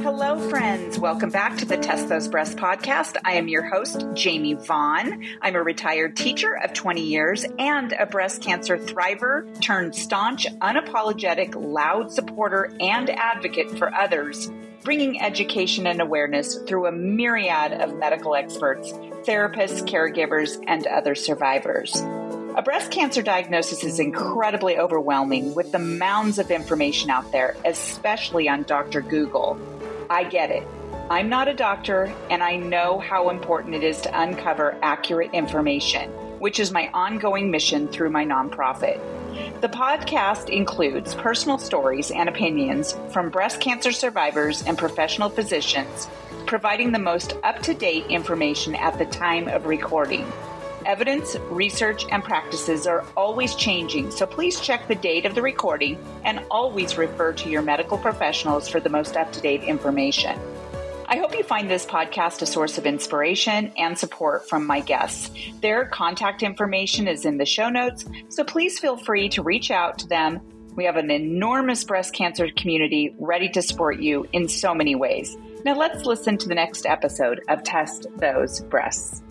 Hello, friends. Welcome back to the Test Those Breasts podcast. I am your host, Jamie Vaughn. I'm a retired teacher of 20 years and a breast cancer thriver turned staunch, unapologetic, loud supporter and advocate for others, bringing education and awareness through a myriad of medical experts, therapists, caregivers, and other survivors. A breast cancer diagnosis is incredibly overwhelming with the mounds of information out there, especially on Dr. Google. I get it. I'm not a doctor, and I know how important it is to uncover accurate information, which is my ongoing mission through my nonprofit. The podcast includes personal stories and opinions from breast cancer survivors and professional physicians, providing the most up-to-date information at the time of recording. Evidence, research, and practices are always changing, so please check the date of the recording and always refer to your medical professionals for the most up-to-date information. I hope you find this podcast a source of inspiration and support from my guests. Their contact information is in the show notes, so please feel free to reach out to them. We have an enormous breast cancer community ready to support you in so many ways. Now let's listen to the next episode of Test Those Breasts.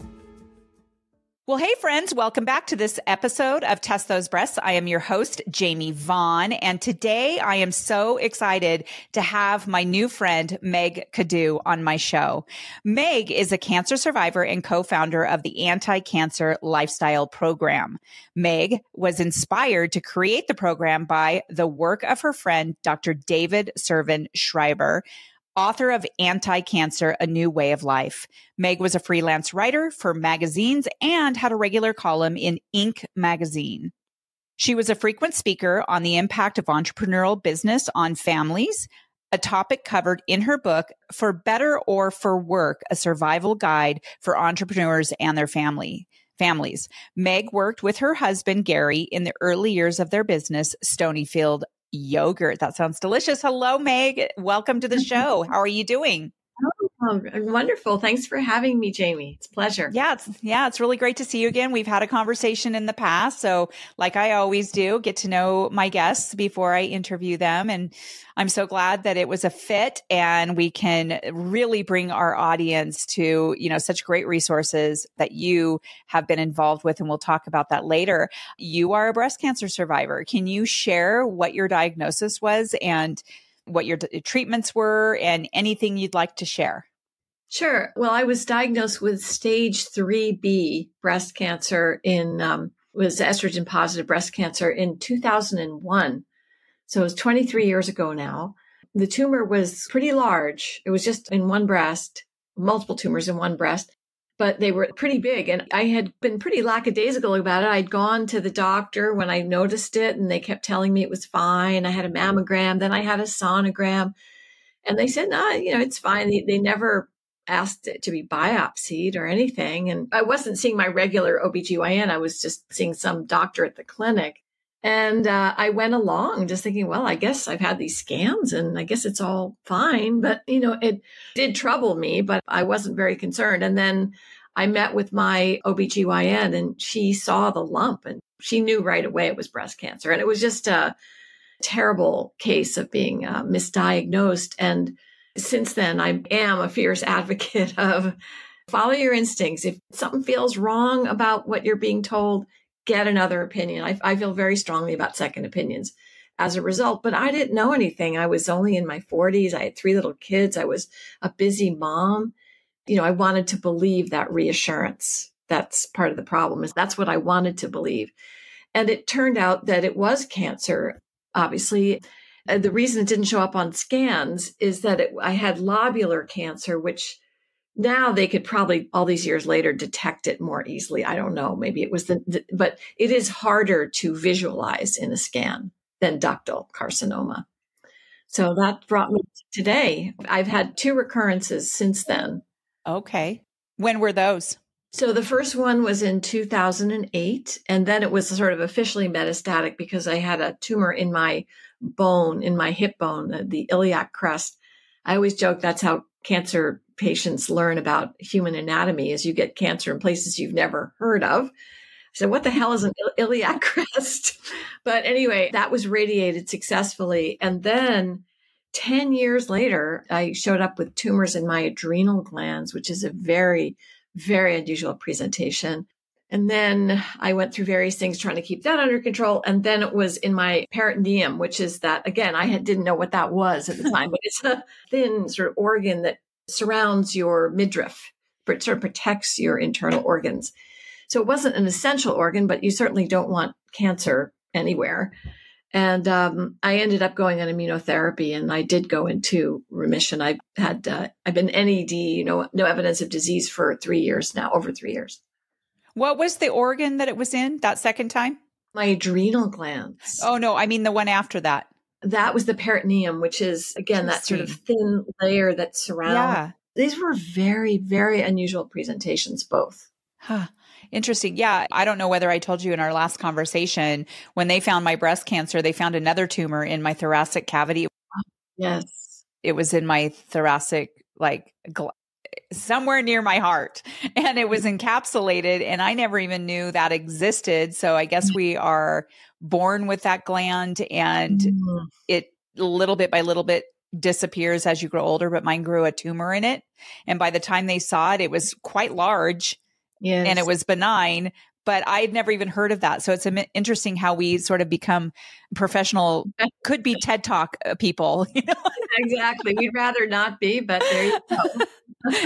Well, hey, friends, welcome back to this episode of Test Those Breasts. I am your host, Jamie Vaughn, and today I am so excited to have my new friend, Meg Cadoux, on my show. Meg is a cancer survivor and co-founder of the Anti-Cancer Lifestyle Program. Meg was inspired to create the program by the work of her friend, Dr. David Servan-Schreiber, author of Anti-Cancer, A New Way of Life. Meg was a freelance writer for magazines and had a regular column in Inc. magazine. She was a frequent speaker on the impact of entrepreneurial business on families, a topic covered in her book, For Better or For Work, a survival guide for entrepreneurs and their families. Meg worked with her husband, Gary, in the early years of their business, Stonyfield Yogurt. That sounds delicious. Hello, Meg. Welcome to the show. How are you doing? Oh, wonderful. Thanks for having me, Jamie. It's a pleasure. Yeah, it's really great to see you again. We've had a conversation in the past. So like I always do, get to know my guests before I interview them. And I'm so glad that it was a fit and we can really bring our audience to, such great resources that you have been involved with. And we'll talk about that later. You are a breast cancer survivor. Can you share what your diagnosis was and what your treatments were and anything you'd like to share? Sure. Well, I was diagnosed with stage 3B breast cancer was estrogen positive breast cancer in 2001. So it was 23 years ago now. The tumor was pretty large. It was just in one breast, multiple tumors in one breast, but they were pretty big. And I had been pretty lackadaisical about it. I'd gone to the doctor when I noticed it and they kept telling me it was fine. I had a mammogram, then I had a sonogram and they said, no, it's fine. They never asked it to be biopsied or anything. And I wasn't seeing my regular OBGYN. I was just seeing some doctor at the clinic. And I went along just thinking, well, I guess I've had these scans and I guess it's all fine. But, it did trouble me, but I wasn't very concerned. And then I met with my OBGYN and she saw the lump and she knew right away it was breast cancer. And it was just a terrible case of being misdiagnosed. And since then, I am a fierce advocate of follow your instincts. If something feels wrong about what you're being told, get another opinion. I feel very strongly about second opinions as a result, but I didn't know anything. I was only in my 40s. I had 3 little kids. I was a busy mom. I wanted to believe that reassurance. That's part of the problem. That's what I wanted to believe. And it turned out that it was cancer. Obviously, the reason it didn't show up on scans is that I had lobular cancer, which now they could probably all these years later detect it more easily. I don't know. Maybe it was but it is harder to visualize in a scan than ductal carcinoma. So that brought me to today. I've had 2 recurrences since then. Okay. When were those? So the first one was in 2008, and then it was sort of officially metastatic because I had a tumor in my bone, in my hip bone, the iliac crest. I always joke that's how cancer patients learn about human anatomy, is you get cancer in places you've never heard of. I said, what the hell is an iliac crest? But anyway, that was radiated successfully. And then 10 years later, I showed up with tumors in my adrenal glands, which is a very, very unusual presentation. And then I went through various things trying to keep that under control. And then it was in my peritoneum, which is that, again, didn't know what that was at the time, but it's a thin sort of organ that surrounds your midriff, but sort of protects your internal organs. So it wasn't an essential organ, but you certainly don't want cancer anywhere. And I ended up going on immunotherapy, and I did go into remission. I've been NED, no evidence of disease for 3 years now, over 3 years. What was the organ that it was in that second time? My adrenal glands. Oh, no, I mean the one after that. That was the peritoneum, which is, again, that sort of thin layer that surrounds. Yeah. These were very, very unusual presentations, both. Huh. Interesting. Yeah. I don't know whether I told you in our last conversation, when they found my breast cancer, they found another tumor in my thoracic cavity. Yes. It was in my thoracic, somewhere near my heart, and it was encapsulated, and I never even knew that existed. So I guess we are born with that gland, and it little bit by little bit disappears as you grow older, but mine grew a tumor in it. And by the time they saw it, it was quite large. Yes. And it was benign, but I'd never even heard of that. So it's interesting how we sort of become professional, could be TED Talk people. Exactly. We'd rather not be, but there you go.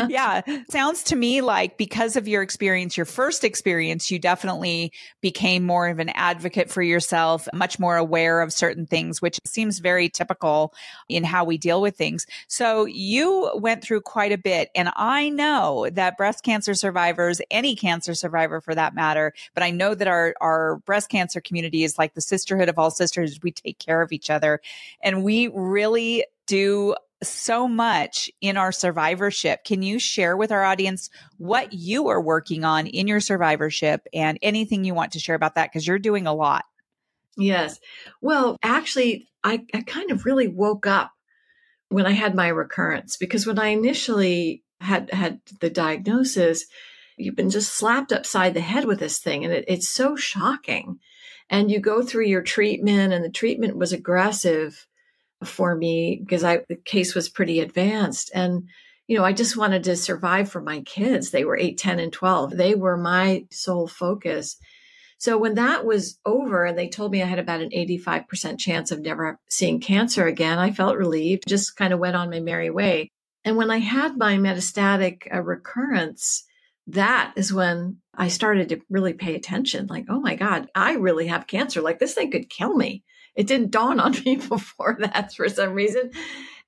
Yeah. Sounds to me like because of your experience, your first experience, you definitely became more of an advocate for yourself, much more aware of certain things, which seems very typical in how we deal with things. So you went through quite a bit. And I know that breast cancer survivors, any cancer survivor for that matter, but I know that our breast cancer community is like the sisterhood of all sisters. We take care of each other, and we really do so much in our survivorship. Can you share with our audience what you are working on in your survivorship and anything you want to share about that? Because you're doing a lot. Yes. Well, actually, I kind of really woke up when I had my recurrence, because when I initially had the diagnosis, you've been just slapped upside the head with this thing. And it's so shocking. And you go through your treatment, and the treatment was aggressive for me because the case was pretty advanced. And, I just wanted to survive for my kids. They were 8, 10, and 12. They were my sole focus. So when that was over and they told me I had about an 85% chance of never seeing cancer again, I felt relieved, just kind of went on my merry way. And when I had my metastatic recurrence, that is when I started to really pay attention. Like, oh my God, I really have cancer. Like, this thing could kill me. It didn't dawn on me before that for some reason.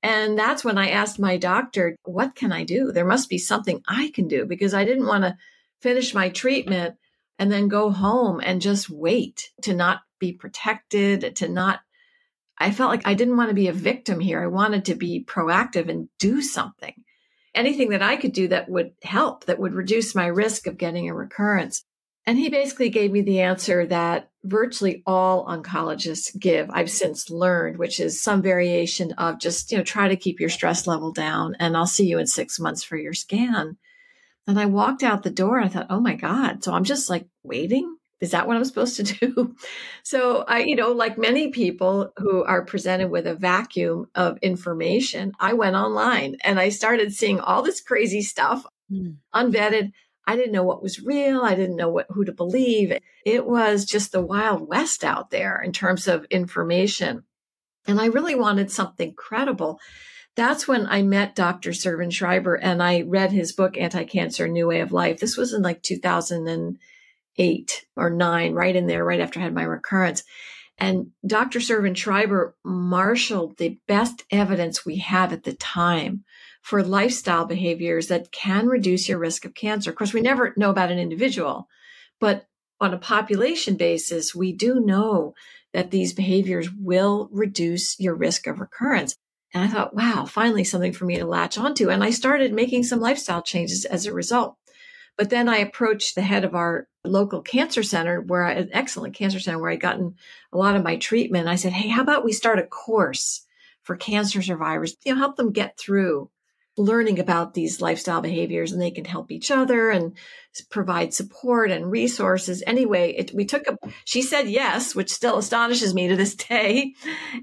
And that's when I asked my doctor, what can I do? There must be something I can do, because I didn't want to finish my treatment and then go home and just wait to not be protected, I felt like I didn't want to be a victim here. I wanted to be proactive and do something. Anything that I could do that would help, that would reduce my risk of getting a recurrence. And he basically gave me the answer that virtually all oncologists give, I've since learned, which is some variation of just, try to keep your stress level down, and I'll see you in 6 months for your scan. And I walked out the door and I thought, oh my God. So I'm just like waiting. Is that what I'm supposed to do? So I, like many people who are presented with a vacuum of information, I went online and I started seeing all this crazy stuff, unvetted. I didn't know what was real. I didn't know who to believe. It was just the Wild West out there in terms of information. And I really wanted something credible. That's when I met Dr. Servan-Schreiber and I read his book, Anti-Cancer, New Way of Life. This was in like 2008 or 9, right in there, right after I had my recurrence. And Dr. Servan-Schreiber marshaled the best evidence we had at the time for lifestyle behaviors that can reduce your risk of cancer. Of course, we never know about an individual, but on a population basis, we do know that these behaviors will reduce your risk of recurrence. And I thought, wow, finally something for me to latch onto. And I started making some lifestyle changes as a result. But then I approached the head of our local cancer center, an excellent cancer center where I'd gotten a lot of my treatment. I said, hey, how about we start a course for cancer survivors, help them get through learning about these lifestyle behaviors, and they can help each other and provide support and resources. Anyway, she said yes, which still astonishes me to this day.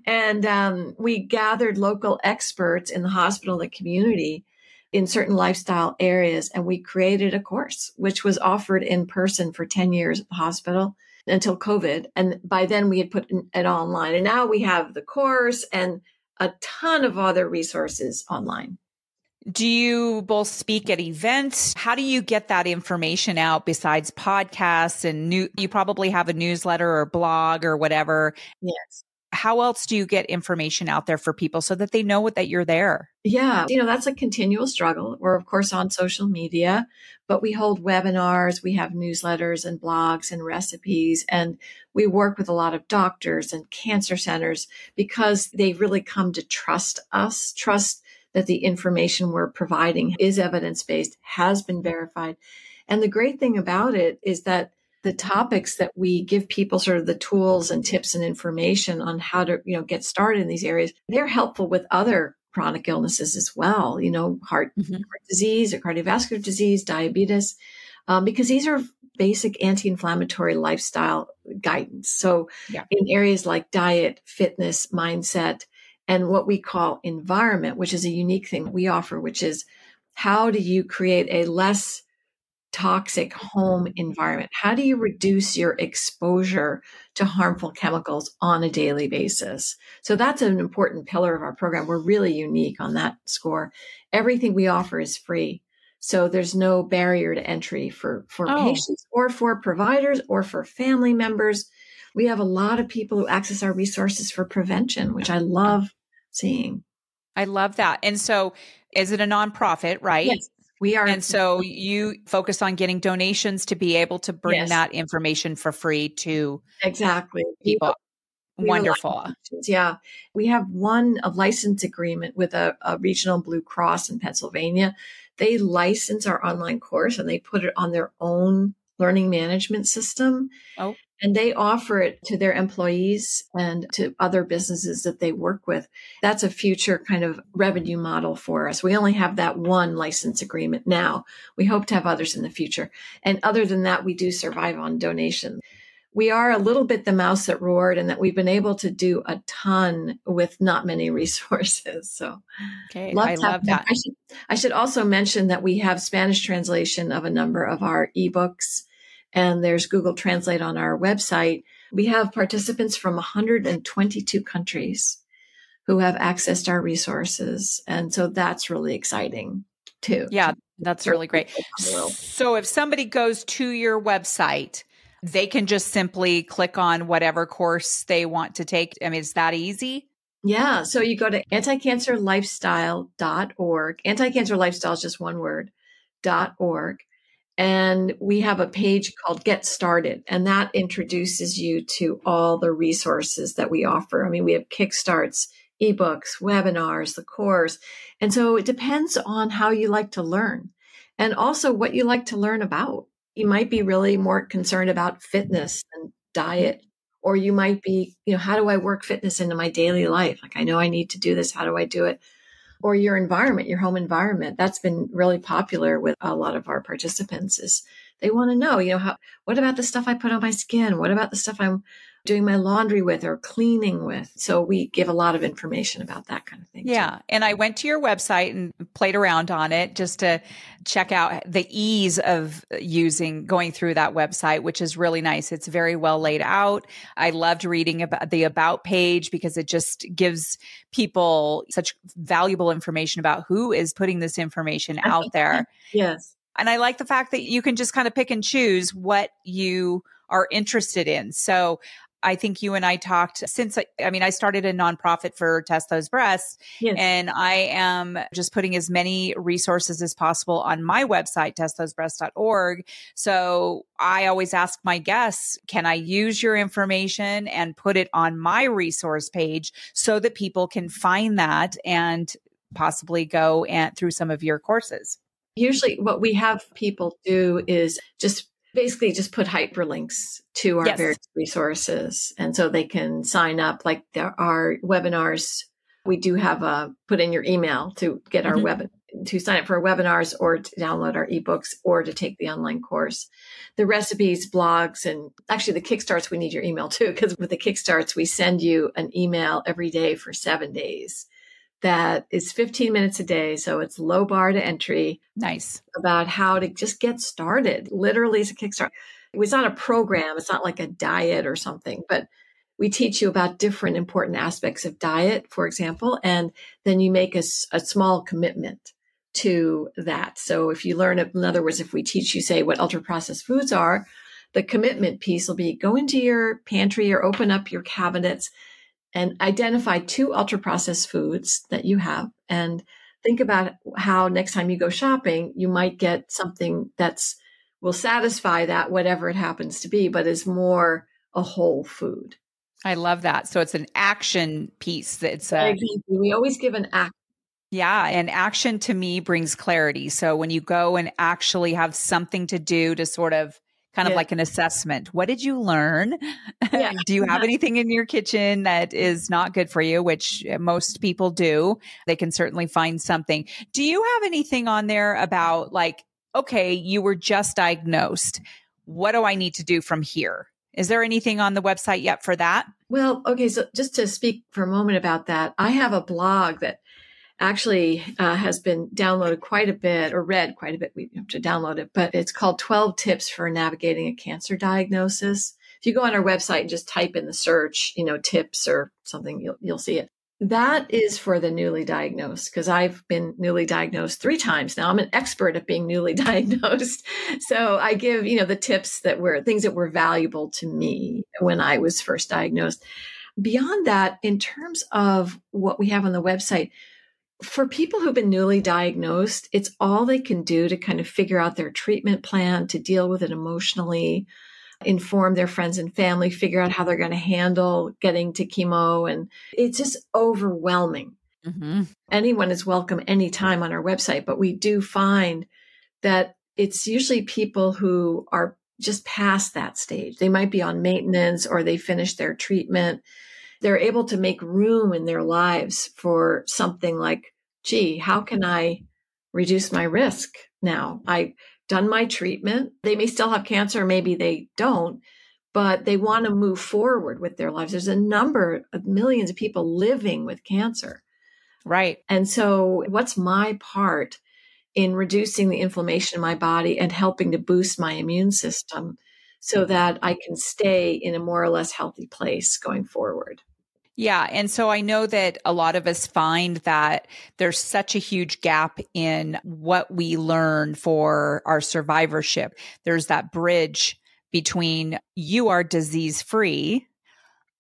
And we gathered local experts in the hospital and the community in certain lifestyle areas. And we created a course, which was offered in person for 10 years at the hospital until COVID. And by then we had put it online. And now we have the course and a ton of other resources online. Do you both speak at events? How do you get that information out besides podcasts and you probably have a newsletter or blog or whatever? Yes. How else do you get information out there for people so that they know that you're there? Yeah, that's a continual struggle. We're, of course, on social media, but we hold webinars, we have newsletters and blogs and recipes, and we work with a lot of doctors and cancer centers because they've really come to trust us, trust that the information we're providing is evidence-based, has been verified. And the great thing about it is that the topics that we give people sort of the tools and tips and information on how to, get started in these areas, they're helpful with other chronic illnesses as well, heart disease or cardiovascular disease, diabetes, because these are basic anti-inflammatory lifestyle guidance. So in areas like diet, fitness, mindset, and what we call environment, which is a unique thing we offer, which is how do you create a less toxic home environment? How do you reduce your exposure to harmful chemicals on a daily basis? So that's an important pillar of our program. We're really unique on that score. Everything we offer is free. So there's no barrier to entry for patients or for providers or for family members. We have a lot of people who access our resources for prevention, which I love seeing. I love that. And so is it a nonprofit, right? Yes, we are. And so you focus on getting donations to be able to bring that information for free to people. Wonderful. Yeah. We have a license agreement with a regional Blue Cross in Pennsylvania. They license our online course and they put it on their own learning management system. Oh. And they offer it to their employees and to other businesses that they work with. That's a future kind of revenue model for us. We only have that one license agreement now. We hope to have others in the future. And other than that, we do survive on donations. We are a little bit the mouse that roared and that we've been able to do a ton with not many resources. So I love that. I should also mention that we have Spanish translation of a number of our ebooks. And there's Google Translate on our website. We have participants from 122 countries who have accessed our resources. And so that's really exciting too. Yeah, that's really great. So if somebody goes to your website, they can just simply click on whatever course they want to take. I mean, is that easy? Yeah. So you go to anticancerlifestyle.org. Anti-cancer lifestyle is just one word, .org. And we have a page called Get Started, and that introduces you to all the resources that we offer. I mean, we have Kickstarts, ebooks, webinars, the course. And so it depends on how you like to learn and also what you like to learn about. You might be really more concerned about fitness and diet, or you might be, how do I work fitness into my daily life? Like, I know I need to do this. How do I do it? Or your environment, your home environment. That's been really popular with a lot of our participants is they want to know, what about the stuff I put on my skin? What about the stuff I'm doing my laundry with or cleaning with? So we give a lot of information about that kind of thing. Yeah. too. And I went to your website and played around on it just to check out the ease of going through that website, which is really nice. It's very well laid out. I loved reading about the about page because it just gives people such valuable information about who is putting this information out there. Yes. And I like the fact that you can just kind of pick and choose what you are interested in. So I think you and I talked I started a nonprofit for Test Those Breasts, and I am just putting as many resources as possible on my website, testtosebreasts.org. So I always ask my guests, can I use your information and put it on my resource page so that people can find that and possibly go through some of your courses? Usually what we have people do is basically just put hyperlinks to our various resources. And so they can sign up, like our webinars. We do have put in your email to get our to sign up for our webinars or to download our ebooks or to take the online course. The recipes, blogs, and actually the Kickstarts, we need your email too, because with the Kickstarts, we send you an email every day for 7 days. That is 15 minutes a day. So it's low bar to entry. Nice. About how to just get started. Literally, it's a Kickstarter. It's not a program. It's not like a diet or something, but we teach you about different important aspects of diet, for example, and then you make a small commitment to that. So if you learn, in other words, if we teach you, say, what ultra processed foods are, the commitment piece will be go into your pantry or open up your cabinets and identify 2 ultra processed foods that you have and think about how next time you go shopping, you might get something will satisfy that, whatever it happens to be, but is more a whole food. I love that. So it's an action piece. Exactly. We always give an action. Yeah. And action to me brings clarity. So when you go and actually have something to do to sort of kind of like an assessment. What did you learn? Yeah. Do you have anything in your kitchen that is not good for you, which most people do? They can certainly find something. Do you have anything on there about like, okay, you were just diagnosed. What do I need to do from here? Is there anything on the website yet for that? Well, okay. So just to speak for a moment about that, I have a blog that actually has been downloaded quite a bit or read quite a bit. We have to download it, but it's called 12 Tips for Navigating a Cancer Diagnosis. If you go on our website and just type in the search, tips or something, you'll see it. That is for the newly diagnosed because I've been newly diagnosed 3 times now. I'm an expert at being newly diagnosed. So I give, the tips that were things that were valuable to me when I was first diagnosed. Beyond that, in terms of what we have on the website, for people who've been newly diagnosed, it's all they can do to kind of figure out their treatment plan, to deal with it emotionally, inform their friends and family, figure out how they're going to handle getting to chemo. And it's just overwhelming. Mm-hmm. Anyone is welcome anytime on our website, but we do find that it's usually people who are just past that stage. They might be on maintenance or they finished their treatment. They're able to make room in their lives for something like, gee, how can I reduce my risk now? I've done my treatment. They may still have cancer, maybe they don't, but they want to move forward with their lives. There's a number of millions of people living with cancer. Right. And so what's my part in reducing the inflammation in my body and helping to boost my immune system so that I can stay in a more or less healthy place going forward? Yeah. And so I know that a lot of us find that there's such a huge gap in what we learn for our survivorship. There's that bridge between you are disease free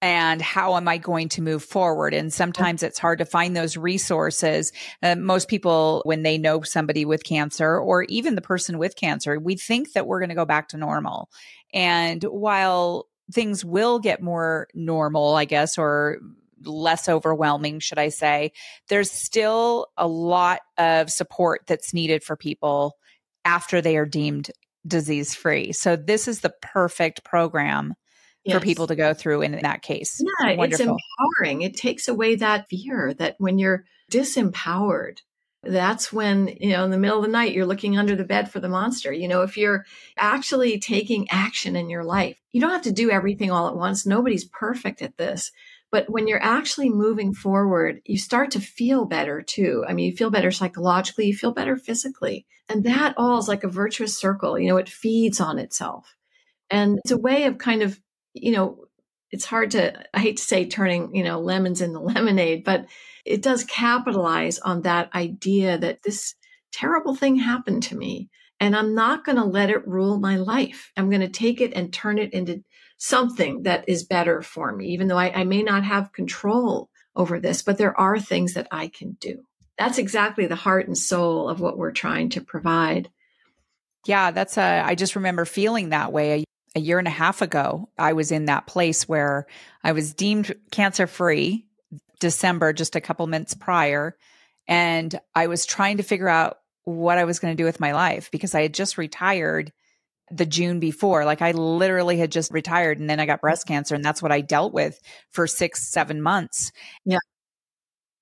and how am I going to move forward? And sometimes it's hard to find those resources. Most people, when they know somebody with cancer or even the person with cancer, we think that we're going to go back to normal. And while things will get more normal, I guess, or less overwhelming, should I say, there's still a lot of support that's needed for people after they are deemed disease-free. So this is the perfect program for people to go through in that case. Yeah, Wonderful. It's empowering. It takes away that fear that when you're disempowered, that's when, in the middle of the night, you're looking under the bed for the monster. If you're actually taking action in your life, you don't have to do everything all at once. Nobody's perfect at this. But when you're actually moving forward, you start to feel better too. I mean, you feel better psychologically, you feel better physically. And that all is like a virtuous circle. It feeds on itself. And it's a way of kind of, it's hard to, I hate to say turning, lemons into lemonade, but it does capitalize on that idea that this terrible thing happened to me and I'm not going to let it rule my life. I'm going to take it and turn it into something that is better for me, even though I may not have control over this, but there are things that I can do. That's exactly the heart and soul of what we're trying to provide. Yeah, I just remember feeling that way. A year and a half ago, I was in that place where I was deemed cancer-free December, just a couple months prior. And I was trying to figure out what I was going to do with my life because I had just retired the June before. Like I literally had just retired and then I got breast cancer and that's what I dealt with for 6-7 months. Yeah.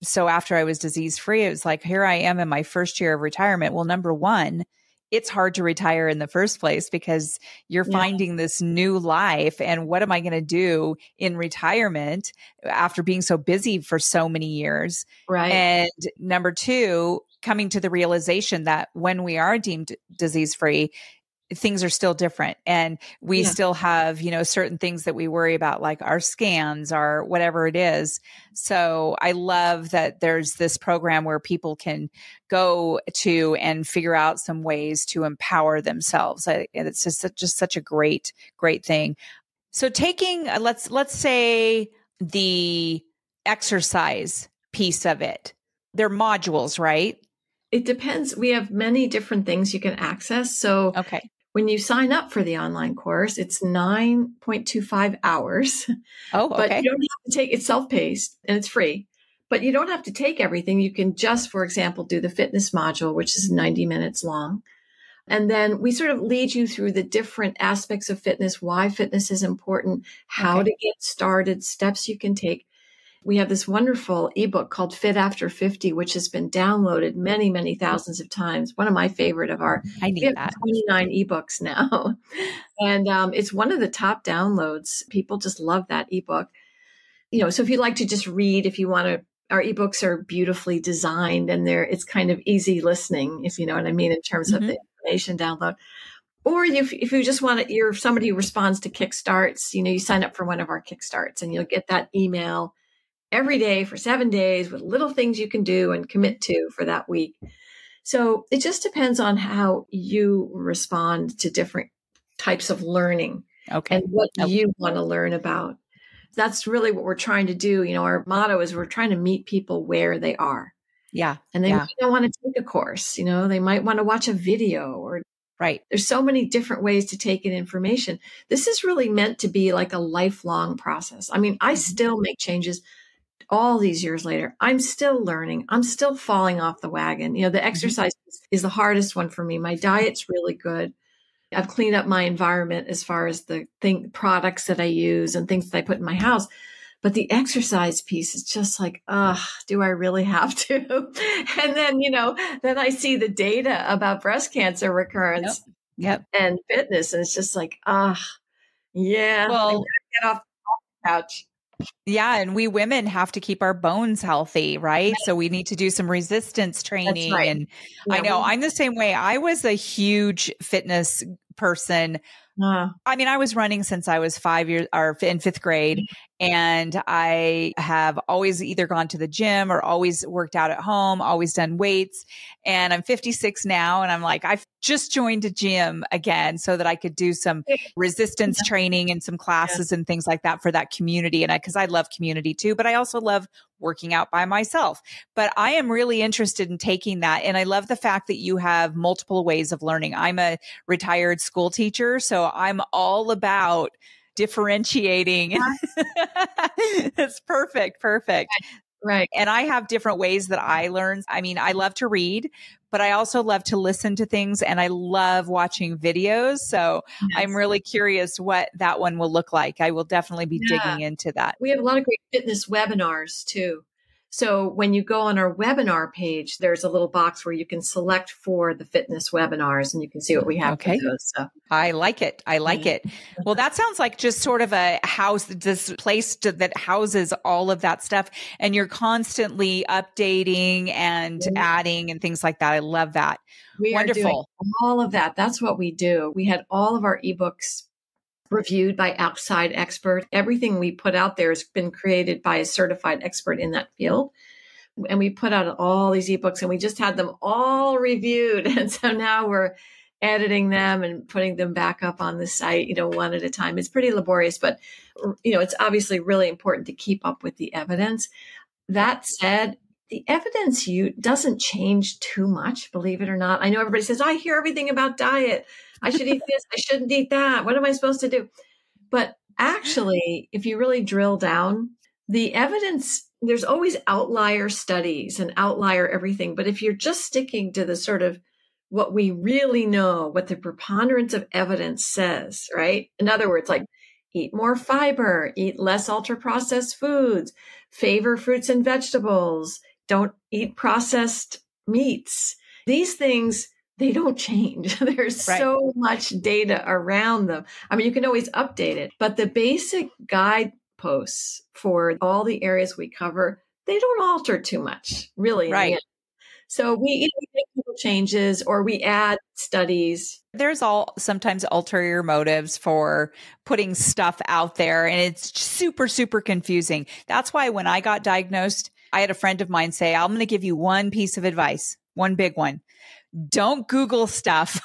so after I was disease free, it was like, here I am in my first year of retirement. Well, number one, it's hard to retire in the first place because you're finding this new life. And what am I going to do in retirement after being so busy for so many years? Right. And number two, coming to the realization that when we are deemed disease free, things are still different. And we still have, certain things that we worry about, like our scans or whatever it is. So I love that there's this program where people can go to and figure out some ways to empower themselves. And it's just such a great, great thing. So taking, let's say the exercise piece of it, they're modules, right? It depends. We have many different things you can access. So when you sign up for the online course, it's 9.25 hours. Oh, okay. But you don't have to take, it's self-paced and it's free, but you don't have to take everything. You can just, for example, do the fitness module, which is 90 minutes long. And then we sort of lead you through the different aspects of fitness, why fitness is important, how to get started, steps you can take. We have this wonderful ebook called Fit After 50, which has been downloaded many, many thousands of times. One of my favorite of our, we have 29 ebooks now. And it's one of the top downloads. People just love that ebook. So if you like to just read, if you want to, our ebooks are beautifully designed and it's kind of easy listening, if you know what I mean, in terms of the information download. Or if you just want you're somebody who responds to Kickstarts, you sign up for one of our Kickstarts and you'll get that email every day for 7 days with little things you can do and commit to for that week. So it just depends on how you respond to different types of learning and what you want to learn about. That's really what we're trying to do. Our motto is we're trying to meet people where they are. Yeah. And they might not want to take a course, they might want to watch a video or there's so many different ways to take in information. This is really meant to be like a lifelong process. I mean, I still make changes all these years later. I'm still learning. I'm still falling off the wagon. The exercise is the hardest one for me. My diet's really good. I've cleaned up my environment as far as the products that I use and things that I put in my house. But the exercise piece is just like, do I really have to? And then, then I see the data about breast cancer recurrence and fitness. And it's just like, well, get off the couch. Yeah. And we women have to keep our bones healthy, right? So we need to do some resistance training. And I know I'm the same way. I was a huge fitness person. I mean, I was running since I was 5 years or in fifth grade. And I have always either gone to the gym or always worked out at home, always done weights. And I'm 56 now. And I'm like, I've just joined a gym again so that I could do some resistance training and some classes and things like that for that community. And because I love community too, but I also love working out by myself. But I am really interested in taking that. And I love the fact that you have multiple ways of learning. I'm a retired school teacher, so I'm all about differentiating. It's perfect. Right. And I have different ways that I learn. I mean, I love to read, but I also love to listen to things and I love watching videos. So I'm really curious what that one will look like. I will definitely be digging into that. We have a lot of great fitness webinars too. So when you go on our webinar page, there's a little box where you can select for the fitness webinars and you can see what we have for those. So. I like it. Well, that sounds like just sort of a house, this place that houses all of that stuff. And you're constantly updating and adding and things like that. I love that. Wonderful. Are doing all of that. That's what we do. We had all of our ebooks reviewed by outside expert. Everything we put out there has been created by a certified expert in that field. And we put out all these ebooks and we just had them all reviewed. And so now we're editing them and putting them back up on the site, one at a time. It's pretty laborious, but it's obviously really important to keep up with the evidence. That said, the evidence doesn't change too much, believe it or not. I know everybody says, I hear everything about diet. I should eat this. I shouldn't eat that. What am I supposed to do? But actually, if you really drill down, the evidence, there's always outlier studies and outlier everything. But if you're just sticking to the sort of what we really know, what the preponderance of evidence says, right? In other words, like eat more fiber, eat less ultra-processed foods, favor fruits and vegetables, don't eat processed meats. These things, they don't change. There's so much data around them. I mean, you can always update it, but the basic guideposts for all the areas we cover, they don't alter too much, really. Right. So we make little changes or we add studies. There's sometimes ulterior motives for putting stuff out there, and it's super, super confusing. That's why when I got diagnosed, I had a friend of mine say, I'm going to give you one piece of advice, one big one. Don't Google stuff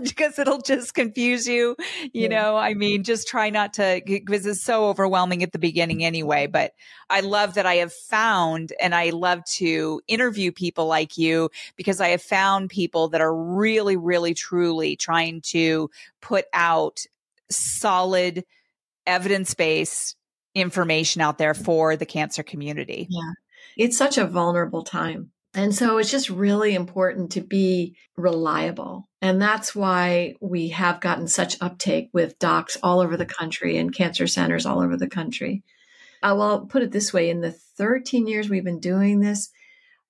because it'll just confuse you. You know, I mean, just try not to, because it's so overwhelming at the beginning anyway. But I love that I have found, and I love to interview people like you because I have found people that are really, really, truly trying to put out solid evidence-based information out there for the cancer community. Yeah. It's such a vulnerable time. And so it's just really important to be reliable. And that's why we have gotten such uptake with docs all over the country and cancer centers all over the country. Well, I'll put it this way. In the 13 years we've been doing this,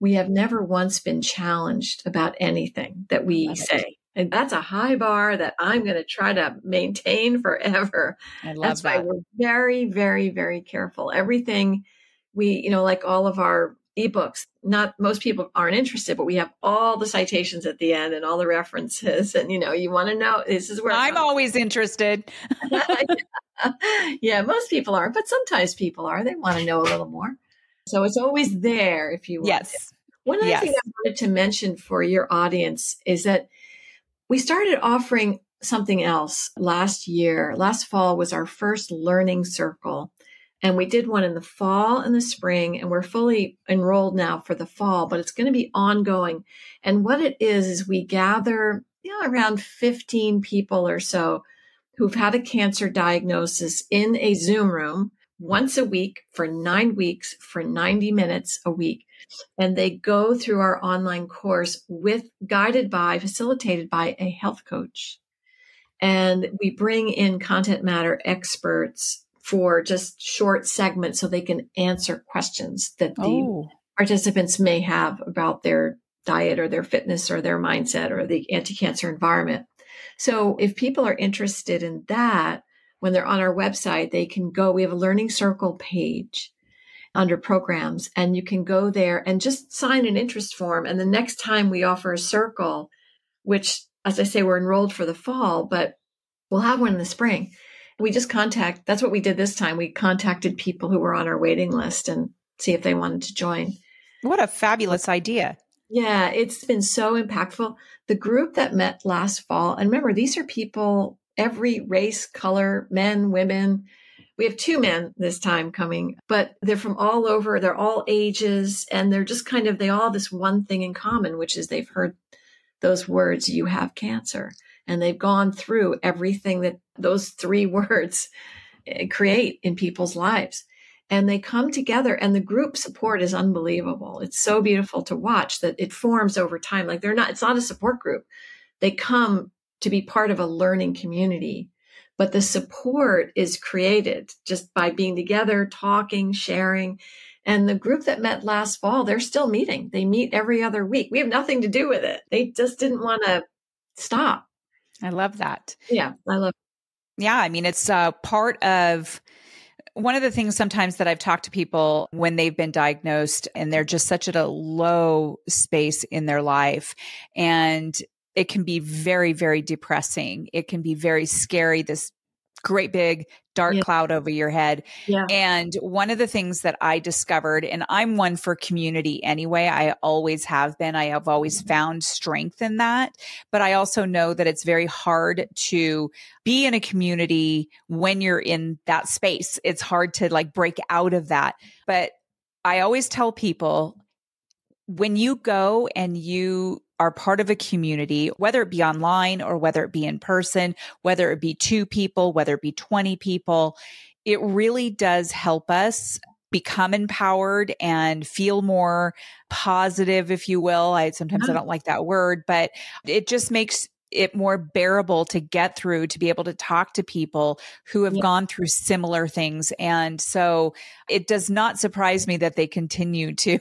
we have never once been challenged about anything that we say. And that's a high bar that I'm going to try to maintain forever. I love that's that. Why we're very, very, very careful. Everything we, like all of our ebooks, not most people aren't interested, but we have all the citations at the end and all the references. And, you want to know, this is where I'm always interested. Yeah, most people aren't, but sometimes people are. They want to know a little more. So it's always there if you want. Yes. One other thing I wanted to mention for your audience is that we started offering something else last year. Last fall was our first learning circle. And we did one in the fall and the spring, and we're fully enrolled now for the fall, but it's going to be ongoing. And what it is we gather around 15 people or so who've had a cancer diagnosis in a Zoom room once a week for 9 weeks for 90 minutes a week. And they go through our online course facilitated by a health coach. And we bring in content matter experts for just short segments so they can answer questions that the participants may have about their diet or their fitness or their mindset or the anti-cancer environment. So if people are interested in that, when they're on our website, they can go. We have a Learning Circle page under programs, and you can go there and just sign an interest form. And the next time we offer a circle, which, as I say, we're enrolled for the fall, but we'll have one in the spring. We just that's what we did this time. We contacted people who were on our waiting list and see if they wanted to join. What a fabulous idea. Yeah, it's been so impactful. The group that met last fall, and remember, these are people, every race, color, men, women. We have 2 men this time coming, but they're from all over. They're all ages, and they're just they all have this one thing in common, which is they've heard those words, you have cancer. And they've gone through everything that those 3 words create in people's lives. And they come together, and the group support is unbelievable. It's so beautiful to watch that it forms over time. It's not a support group. They come to be part of a learning community, but the support is created just by being together, talking, sharing. And the group that met last fall, they're still meeting. They meet every other week. We have nothing to do with it. They just didn't want to stop. I love that. Yeah, I love it. Yeah, I mean, it's part of one of the things sometimes that I've talked to people when they've been diagnosed and they're just such at a low space in their life. And it can be very, very depressing. It can be very scary, this great big dark cloud over your head. Yeah. And one of the things that I discovered, and I'm one for community anyway, I always have been, I have always found strength in that. But I also know that it's very hard to be in a community when you're in that space. It's hard to break out of that. But I always tell people, when you go and you are part of a community, whether it be online or whether it be in person, whether it be 2 people, whether it be 20 people, it really does help us become empowered and feel more positive, if you will. Sometimes I don't like that word, but it just makes it more bearable to get through, to be able to talk to people who have gone through similar things. And so it does not surprise me that they continue to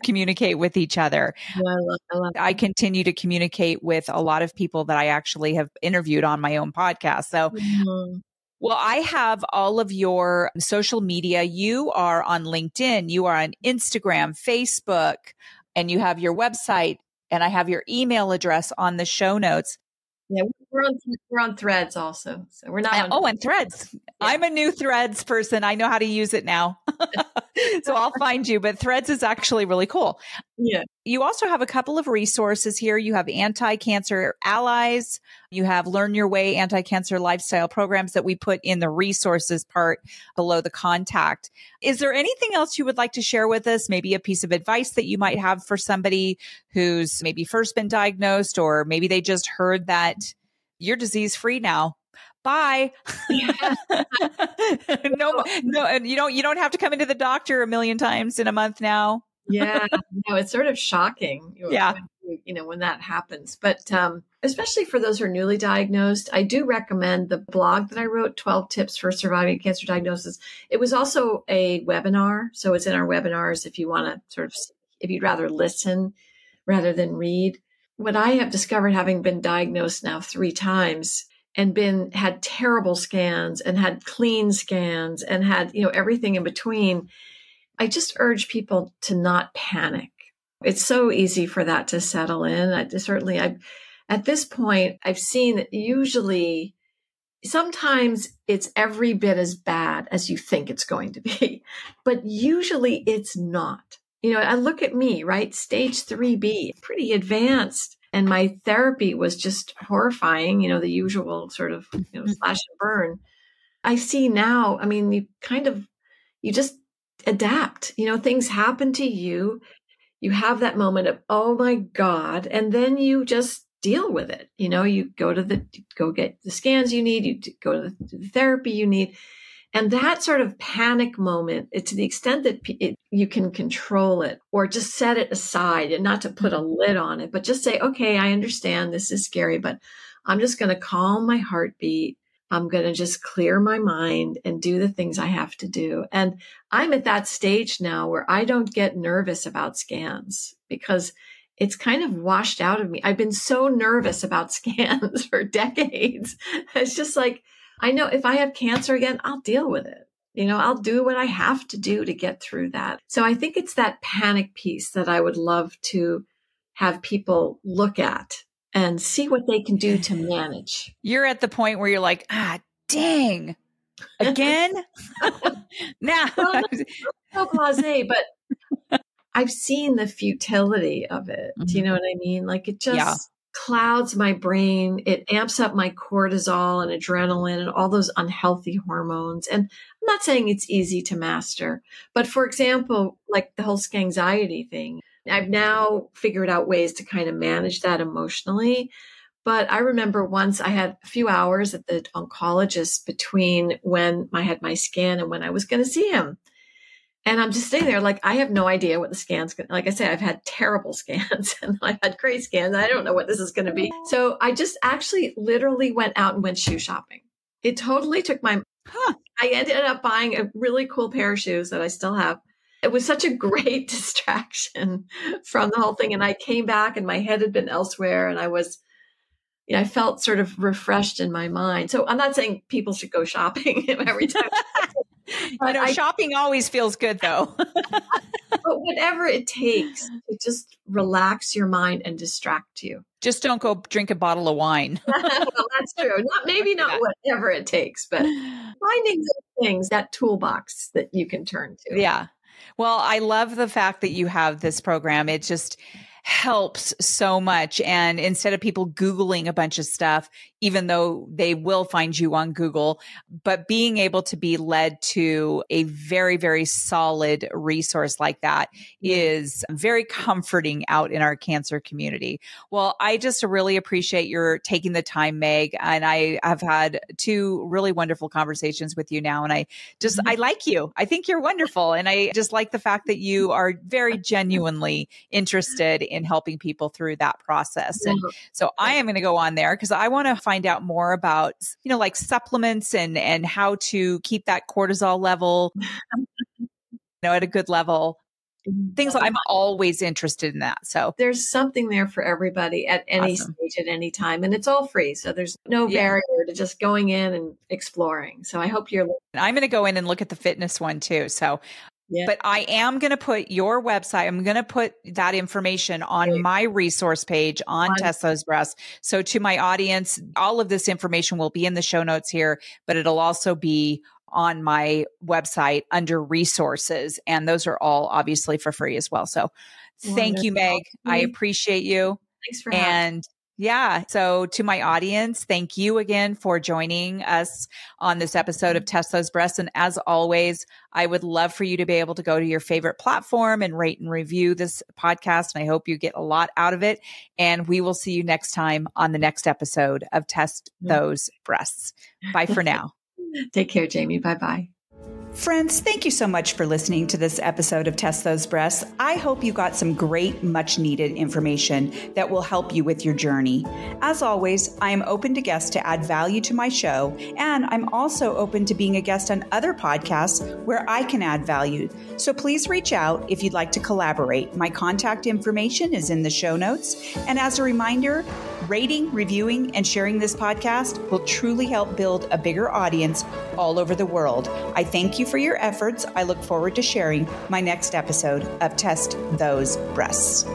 communicate with each other. Yeah, I love I continue to communicate with a lot of people that I actually have interviewed on my own podcast. So, well, I have all of your social media. You are on LinkedIn, you are on Instagram, Facebook, and you have your website, and I have your email address on the show notes. Yeah, we're on Threads also. So we're not on and Threads. Yeah. I'm a new Threads person. I know how to use it now. So I'll find you, but Threads is actually really cool. Yeah. You also have a couple of resources here. You have anti-cancer allies. You have Learn Your Way anti-cancer lifestyle programs that we put in the resources part below the contact. Is there anything else you would like to share with us? Maybe a piece of advice that you might have for somebody who's maybe first been diagnosed, or maybe they just heard that you're disease free now. Bye. No, you don't have to come into the doctor a million times in a month now. Yeah, no, it's sort of shocking. Yeah. When that happens, but especially for those who are newly diagnosed, I do recommend the blog that I wrote, 12 Tips for Surviving Cancer Diagnosis. It was also a webinar. So it's in our webinars if you want to if you'd rather listen rather than read. What I have discovered, having been diagnosed now 3 times, and had terrible scans and had clean scans and had, everything in between, I just urge people to not panic. It's so easy for that to settle in. At this point, I've seen that usually sometimes it's every bit as bad as you think it's going to be, but usually it's not. I look at me, right? Stage 3B, pretty advanced. And my therapy was just horrifying, the usual sort of, slash and burn. I see now, you just adapt, things happen to you. You have that moment of, oh my God. And then you just deal with it. You go get the scans you need, you go to the therapy you need. And that sort of panic moment, to the extent that you can control it or just set it aside, and not to put a lid on it, but just say, okay, I understand this is scary, but I'm just going to calm my heartbeat. I'm going to just clear my mind and do the things I have to do. And I'm at that stage now where I don't get nervous about scans because it's kind of washed out of me. I've been so nervous about scans for decades. It's just like, I know if I have cancer again, I'll deal with it. I'll do what I have to do to get through that. So I think it's that panic piece that I would love to have people look at and see what they can do to manage. You're at the point where you're like, dang, again? Nah. Well, so blasé, but I've seen the futility of it. Do you know what I mean? Like it just clouds my brain. It amps up my cortisol and adrenaline and all those unhealthy hormones. And I'm not saying it's easy to master, but for example, like the whole anxiety thing, I've now figured out ways to kind of manage that emotionally. But I remember once I had a few hours at the oncologist between when I had my scan and when I was going to see him. And I'm just sitting there like, I have no idea what the scan's going to, like I say, I've had terrible scans and I've had great scans. I don't know what this is going to be. So I just actually literally went out and went shoe shopping. It totally took I ended up buying a really cool pair of shoes that I still have. It was such a great distraction from the whole thing. And I came back and my head had been elsewhere and I felt sort of refreshed in my mind. So I'm not saying people should go shopping every time. Shopping always feels good though. But whatever it takes to just relax your mind and distract you. Just don't go drink a bottle of wine. Well, that's true. Not whatever it takes, but finding those things, that toolbox that you can turn to. Yeah. Well, I love the fact that you have this program. It just helps so much. And instead of people Googling a bunch of stuff, even though they will find you on Google, but being able to be led to a very, very solid resource like that is very comforting out in our cancer community. Well, I just really appreciate your taking the time, Meg. And I have had 2 really wonderful conversations with you now. And I like you. I think you're wonderful. And I just like the fact that you are very genuinely interested in helping people through that process. And so I am going to go on there because I want to find out more about, like supplements and how to keep that cortisol level, at a good level. Things that I'm always interested in that. So there's something there for everybody at any stage, at any time. And it's all free. So there's no barrier to just going in and exploring. So I hope you're listening. I'm going to go in and look at the fitness one too. So but I am going to put your website, I'm going to put that information on my resource page on Test Those Breasts. So to my audience, all of this information will be in the show notes here, but it'll also be on my website under resources. And those are all obviously for free as well. So thank you, Meg. I appreciate you. Thanks for having me. So to my audience, thank you again for joining us on this episode of Test Those Breasts. And as always, I would love for you to be able to go to your favorite platform and rate and review this podcast. And I hope you get a lot out of it. And we will see you next time on the next episode of Test Those Breasts. Bye for now. Take care, Jamie. Bye-bye. Friends, thank you so much for listening to this episode of Test Those Breasts. I hope you got some great, much needed information that will help you with your journey. As always, I am open to guests to add value to my show, and I'm also open to being a guest on other podcasts where I can add value. So please reach out if you'd like to collaborate. My contact information is in the show notes. And as a reminder, rating, reviewing, and sharing this podcast will truly help build a bigger audience all over the world. I thank you for your efforts. I look forward to sharing my next episode of Test Those Breasts.